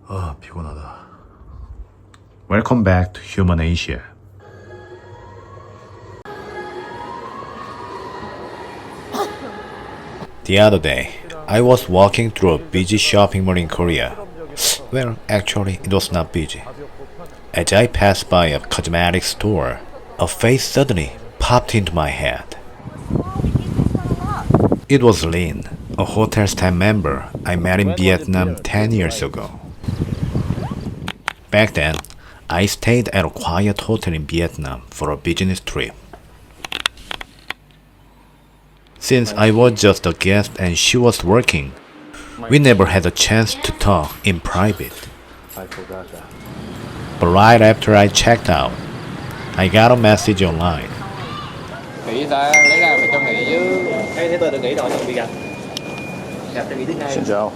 피곤하다. Welcome back to Human Asia. The other day, I was walking through a busy shopping mall in Korea. Well, actually, it was not busy. As I passed by a cosmetic store, a face suddenly popped into my head. It was Lin, a hotel staff member I met in Vietnam 10 years ago. Back then, I stayed at a quiet hotel in Vietnam for a business trip. Since I was just a guest and she was working, we never had a chance to talk in private. But right after I checked out, I got a message online. Xin chào.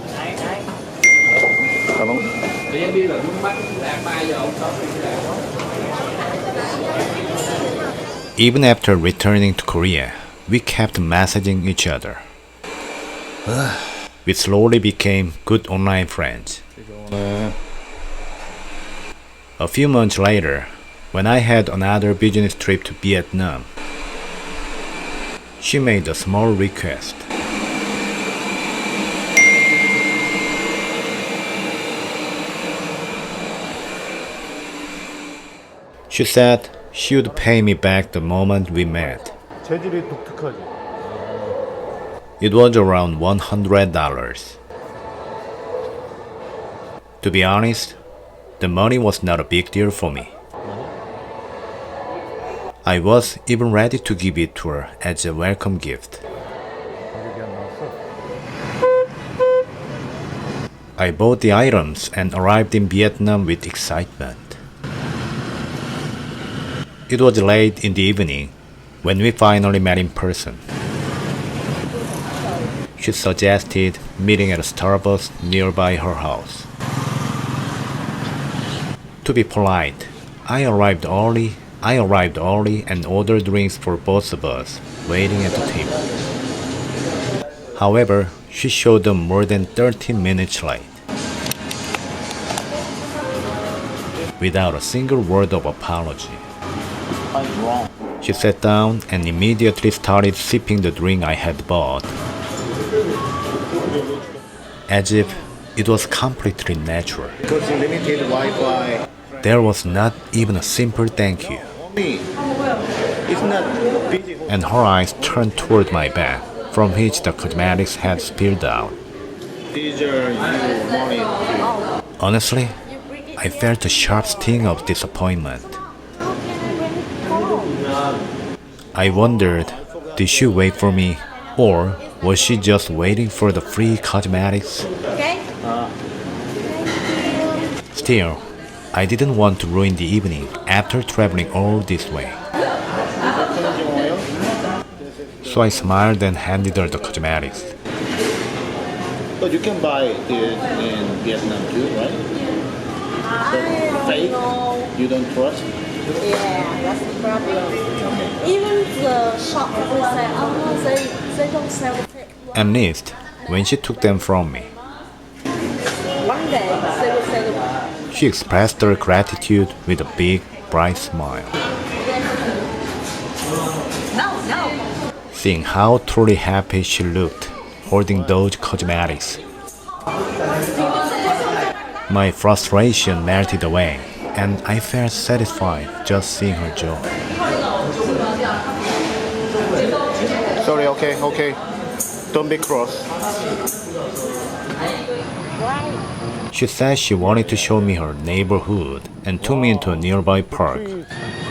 Even after returning to Korea, we kept messaging each other. We slowly became good online friends. A few months later, when I had another business trip to Vietnam, she made a small request. She said she would pay me back the moment we met. It was around $100. To be honest, the money was not a big deal for me. I was even ready to give it to her as a welcome gift. I bought the items and arrived in Vietnam with excitement. It was late in the evening when we finally met in person. She suggested meeting at a Starbucks nearby her house. To be polite, I arrived early and ordered drinks for both of us, waiting at the table. However, she showed up more than 30 minutes late. Without a single word of apology. She sat down and immediately started sipping the drink I had bought, as if it was completely natural. Because you limited Wi-Fi. There was not even a simple thank you. It's not busy. And her eyes turned toward my bag, from which the cosmetics had spilled out. These are you wanted. Honestly, I felt a sharp sting of disappointment. I wondered, did she wait for me, or was she just waiting for the free cosmetics? Still, I didn't want to ruin the evening after traveling all this way. So I smiled and handed her the cosmetics. But you can buy it in Vietnam too, right? The fake, you don't trust? Yeah, that's the problem. Even the shop people say, oh no, they don't sell it. At least, when she took them from me. One day, they will sell it. She expressed her gratitude with a big, bright smile. No. Seeing how truly happy she looked, holding those cosmetics, my frustration melted away, and I felt satisfied just seeing her joy. Sorry, okay. Don't be cross. She said she wanted to show me her neighborhood and took me into a nearby park.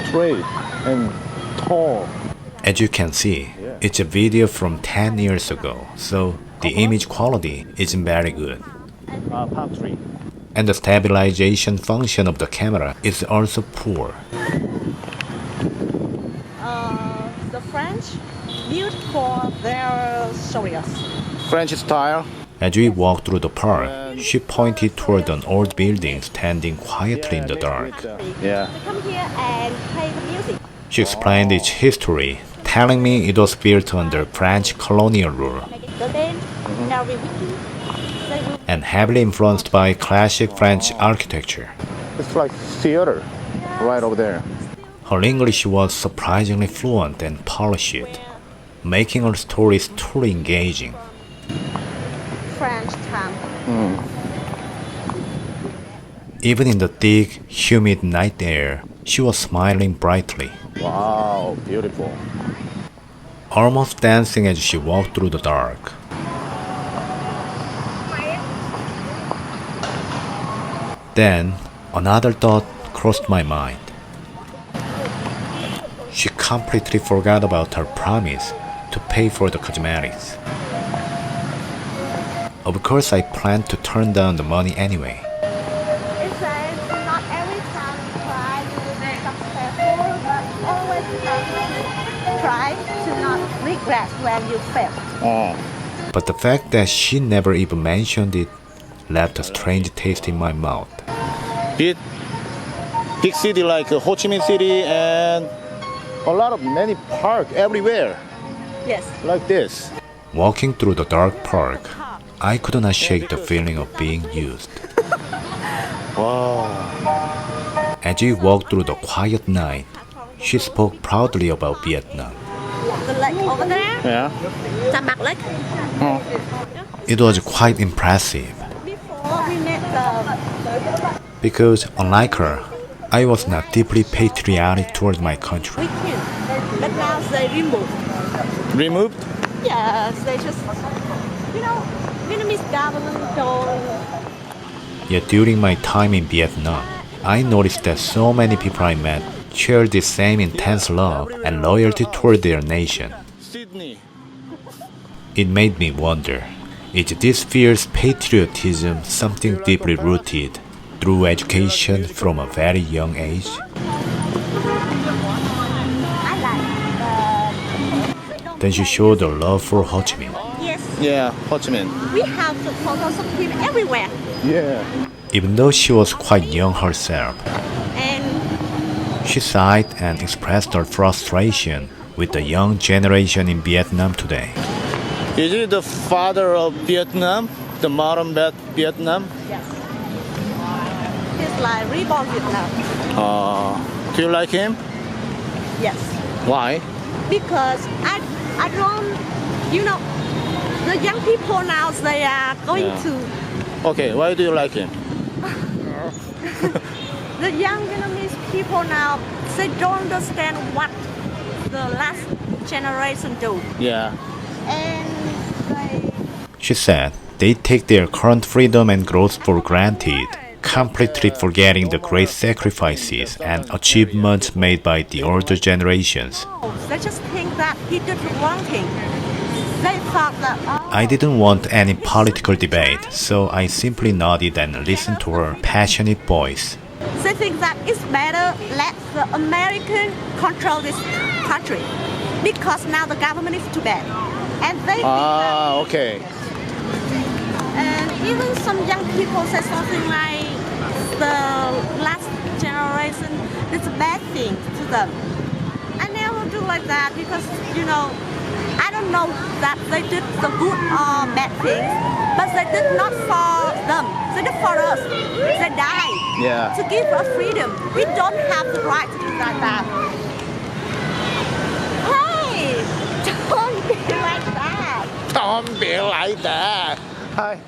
Straight and tall. As you can see, it's a video from 10 years ago, so the image quality isn't very good. Palm tree. And the stabilization function of the camera is also poor. The French built for their soldiers. French style. As we walked through the park, she pointed toward an old building standing quietly in the dark. Yeah. Come here and play the music. She explained its history, telling me it was built under French-colonial rule. The band, now they will and heavily influenced by classic French architecture. It's like theater right over there. Her English was surprisingly fluent and polished, making her stories truly engaging. French town. Even in the thick, humid night air, she was smiling brightly, Wow, beautiful. almost dancing as she walked through the dark. Then, another thought crossed my mind. She completely forgot about her promise to pay for the cosmetics. Of course, I planned to turn down the money anyway. It says not every time try you will be successful, but always try to not regret when you fail. Oh, But the fact that she never even mentioned it left a strange taste in my mouth. big city like Ho Chi Minh City and a lot of many park everywhere Yes. like this. Walking through the dark park, I could not shake the feeling of being used. Wow. As we walked through the quiet night, she spoke proudly about Vietnam. The lake over there, Yeah. Sambac Lake. Oh. It was quite impressive Before we met the because, unlike her, I was not deeply patriotic towards my country. weekend, but now they removed. Removed? Yes, they just, Vietnamese government don't. Yet during my time in Vietnam, I noticed that so many people I met shared the same intense love and loyalty toward their nation. Sydney. It made me wonder, is this fierce patriotism something deeply rooted through education from a very young age? I like. Then she showed her love for Ho Chi Minh. Yes, Yeah, Ho Chi Minh. we have the photos of him everywhere, Yeah. Even though she was quite young herself, and she sighed and expressed her frustration with the young generation in Vietnam today. Is he the father of Vietnam? The modern Vietnam? yes, he's like reborn Vietnam. Do you like him? Yes, Why? because I don't, the young people now they are going Yeah. to. Okay, why do you like him? The young Vietnamese people now, they don't understand what the last generation do. Yeah. And they, She said they take their current freedom and growth for granted, completely forgetting the great sacrifices and achievements made by the older generations. they just think that he did the wrong thing. They thought that, I didn't want any political debate, so I simply nodded and listened to her passionate voice. they think that it's better let the American control this country because now the government is too bad. And they think that, Okay. and even some young people say something like the last generation is a bad thing to them. I never do like that because, I don't know that they did the good or bad things, but they did not for them. They did for us. They died Yeah. to give us freedom. We don't have the right to do like that. Hey, don't be like that. Don't be like that. Hi.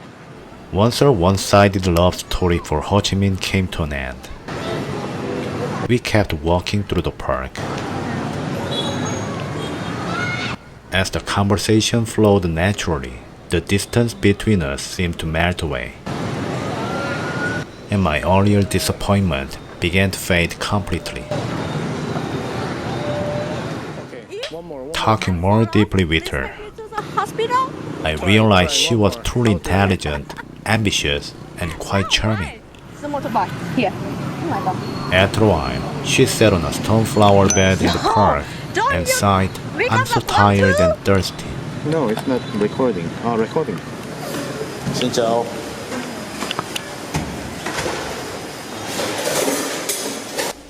Once her one-sided love story for Ho Chi Minh came to an end, we kept walking through the park. As the conversation flowed naturally, the distance between us seemed to melt away, and my earlier disappointment began to fade completely. Talking more deeply with her, To the hospital? I realized she was truly intelligent, ambitious, and quite charming. The motorbike. Here. Oh my God. After a while, she sat on a stone flower bed in the park and sighed, "I'm so tired and thirsty." No, it's not recording. Recording. Xin chào.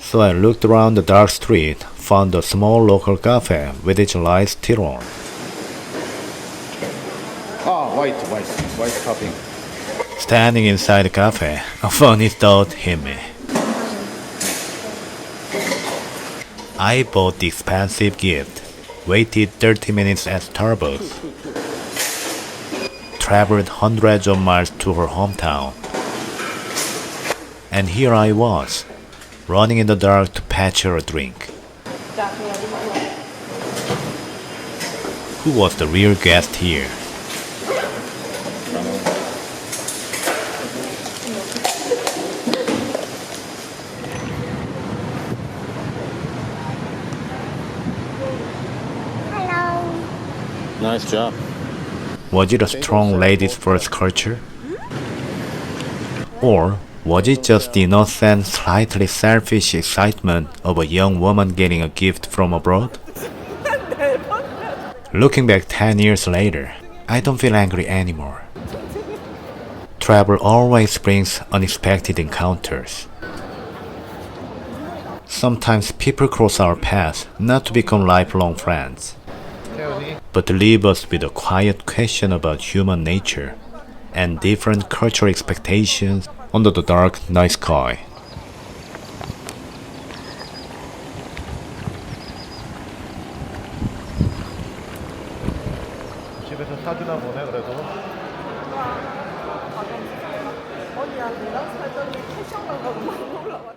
So I looked around the dark street, found a small local cafe with its lights still on. White topping. Standing inside the cafe, a funny thought hit me. I bought the expensive gift, waited 30 minutes at Starbucks, traveled hundreds of miles to her hometown, and here I was, running in the dark to patch her a drink. Who was the real guest here? Nice job. Was it a strong ladies first culture? Or was it just the innocent, slightly selfish excitement of a young woman getting a gift from abroad? Looking back 10 years later, I don't feel angry anymore. Travel always brings unexpected encounters. Sometimes people cross our paths not to become lifelong friends, but to leave us with a quiet question about human nature and different cultural expectations under the dark night sky. 집에서 사주나 보네 그래도. 어디야 내가 살던 패션 감각은 막 올라와.